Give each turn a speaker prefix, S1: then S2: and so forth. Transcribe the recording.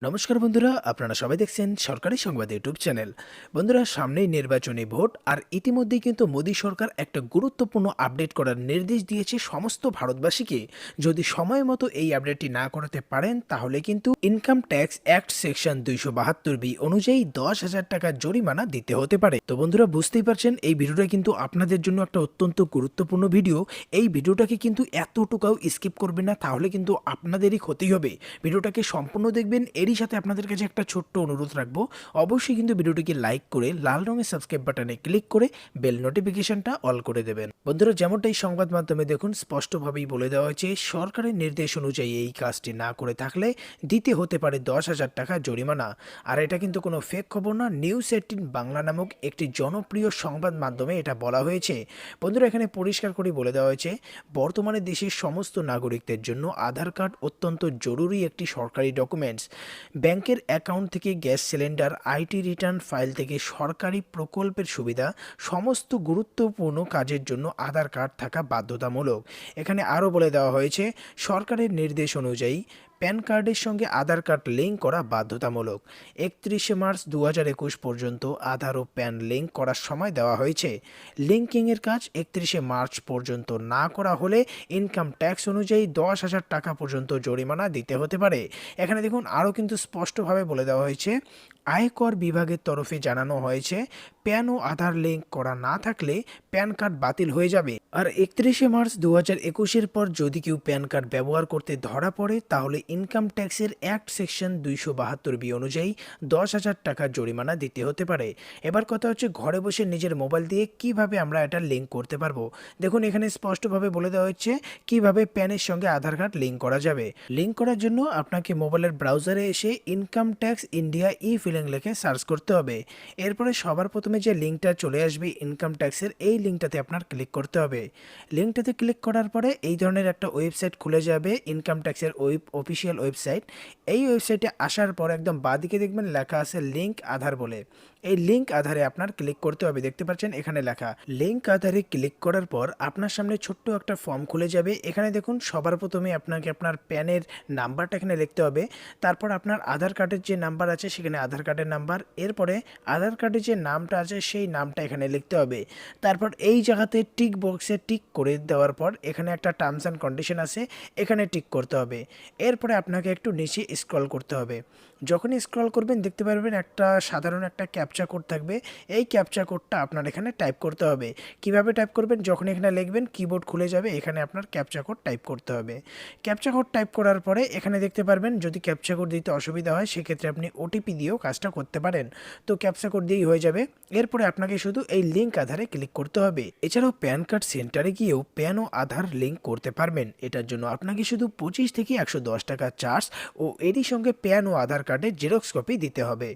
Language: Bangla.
S1: নমস্কার বন্ধুরা, আপনারা সবাই দেখছেন সরকারি সংবাদ ইউটিউব চ্যানেল। বন্ধুরা, সামনেই নির্বাচনী ভোট, আর ইতিমধ্যেই কিন্তু মোদী সরকার একটা গুরুত্বপূর্ণ আপডেট করার নির্দেশ দিয়েছে সমস্ত ভারতবাসীকে। যদি সময় মতো এই আপডেটটি না করাতে পারেন তাহলে কিন্তু income tax act section 272B অনুযায়ী 10,000 টাকা জরিমানা দিতে হতে পারে। তো বন্ধুরা, বুঝতেই পারছেন এই ভিডিওটা কিন্তু আপনাদের জন্য একটা অত্যন্ত গুরুত্বপূর্ণ ভিডিও। এই ভিডিওটাকে কিন্তু এতটুকাও স্কিপ করবেন না, তাহলে কিন্তু আপনাদেরই ক্ষতি হবে। ভিডিওটাকে সম্পূর্ণ দেখবেন। এরই সাথে আপনাদের কাছে একটা ছোট্ট অনুরোধ রাখবো, অবশ্যই কিন্তু ভিডিওটিকে লাইক করে লাল রঙের সাবস্ক্রাইব বাটনে ক্লিক করে বেল নোটিফিকেশনটা অল করে দেবেন। বন্ধুরা, যেমনটাই সংবাদ মাধ্যমে দেখুন স্পষ্টভাবেই বলে দেওয়া হয়েছে, সরকারের নির্দেশ অনুযায়ী এই কাজটি না করে থাকলে দিতে হতে পারে 10,000 টাকা জরিমানা। আর এটা কিন্তু কোনো ফেক খবর না, নিউজ18 বাংলা নামক একটি জনপ্রিয় সংবাদ মাধ্যমে এটা বলা হয়েছে। বন্ধুরা, এখানে পরিষ্কার করে বলে দেওয়া হয়েছে, বর্তমানে দেশের সমস্ত নাগরিকদের জন্য আধার কার্ড অত্যন্ত জরুরি একটি সরকারি ডকুমেন্টস। ব্যাংকের অ্যাকাউন্ট থেকে gas cylinder, IT return file থেকে সরকারি প্রকল্পের সুবিধা, সমস্ত গুরুত্বপূর্ণ কাজের জন্য আধার কার্ড থাকা বাধ্যতামূলক। এখানে আরও বলে দেওয়া হয়েছে, সরকারের নির্দেশ অনুযায়ী প্যান কার্ডের সঙ্গে আধার কার্ড লিঙ্ক করা বাধ্যতামূলক। 31 মার্চ 2021 পর্যন্ত আধার ও প্যান লিঙ্ক করার সময় দেওয়া হয়েছে। লিঙ্কিংয়ের কাজ 31 মার্চ পর্যন্ত না করা হলে ইনকাম ট্যাক্স অনুযায়ী 10,000 টাকা পর্যন্ত জরিমানা দিতে হতে পারে। এখানে দেখুন আরও কিন্তু স্পষ্টভাবে বলে দেওয়া হয়েছে, আয়কর বিভাগের তরফে জানানো হয়েছে, প্যান ও আধার লিঙ্ক করা না থাকলে প্যান কার্ড বাতিল হয়ে যাবে। আর 31 মার্চ 2021 পর যদি কেউ প্যান কার্ড ব্যবহার করতে ধরা পড়ে তাহলে ইনকাম ট্যাক্সের অ্যাক্ট সেকশন 272B অনুযায়ী 10,000 টাকা জরিমানা দিতে হতে পারে। এবার কথা হচ্ছে, ঘরে বসে নিজের মোবাইল দিয়ে কিভাবে আমরা এটা লিঙ্ক করতে পারবো। দেখুন এখানে স্পষ্টভাবে বলে দেওয়া হচ্ছে কিভাবে প্যানের সঙ্গে আধার কার্ড লিঙ্ক করা যাবে। লিঙ্ক করার জন্য আপনাকে মোবাইলের ব্রাউজারে এসে ইনকাম ট্যাক্স ইন্ডিয়া ফিলিং লিখে সার্চ করতে হবে। এরপরে সবার প্রথমে যে লিঙ্কটা চলে আসবে ইনকাম ট্যাক্সের, এই লিঙ্কটাতে আপনার ক্লিক করতে হবে। লিঙ্কটাতে ক্লিক করার পরে এই ধরনের একটা ওয়েবসাইট খুলে যাবে, ইনকাম ট্যাক্সের অফিসিয়াল ওয়েবসাইট। এই ওয়েবসাইটে আসার পর একদম বাঁদিকে দেখবেন লেখা আছে লিঙ্ক আধার বলে। এই লিঙ্ক আধারে আপনার ক্লিক করতে হবে। দেখতে পাচ্ছেন এখানে লেখা লিঙ্ক আধারে ক্লিক করার পর আপনার সামনে ছোট্ট একটা ফর্ম খুলে যাবে। এখানে দেখুন সবার প্রথমে আপনাকে আপনার প্যানের নাম্বারটা এখানে লিখতে হবে। তারপর আপনার আধার কার্ডের যে নাম্বার আছে সেখানে আধার কার্ডের নাম্বার, এরপরে আধার কার্ডে যে নামটা আছে সেই নামটা এখানে লিখতে হবে। তারপর এই জায়গাতে টিক বক্সে টিক করে দেওয়ার পর এখানে একটা টার্মস অ্যান্ড কন্ডিশন আছে, এখানে টিক করতে হবে। এরপরে আপনাকে একটু নিচে স্ক্রল করতে হবে। যখনই স্ক্রল করবেন দেখতে পারবেন একটা সাধারণ একটা ক্যাপচা কোড থাকবে। এই ক্যাপচা কোডটা আপনার এখানে টাইপ করতে হবে। কিভাবে টাইপ করবেন, যখন এখানে লিখবেন কিবোর্ড খুলে যাবে, এখানে আপনার ক্যাপচা কোড টাইপ করতে হবে। ক্যাপচা কোড টাইপ করার পরে এখানে দেখতে পারবেন, যদি ক্যাপচা কোড দিতে অসুবিধা হয় সেক্ষেত্রে আপনি ওটিপি দিয়েও কাজটা করতে পারেন। তো ক্যাপচা কোড দিয়েই হয়ে যাবে। এরপরে আপনাকে শুধু এই লিঙ্ক আধারে ক্লিক করতে হবে। এছাড়াও প্যান কার্ড সেন্টারে গিয়েও প্যান ও আধার লিঙ্ক করতে পারবেন। এটার জন্য আপনাকে শুধু 25 থেকে 110 টাকা চার্জ ও এরই সঙ্গে প্যান ও আধার কার্ডের জেরক্স কপি দিতে হবে।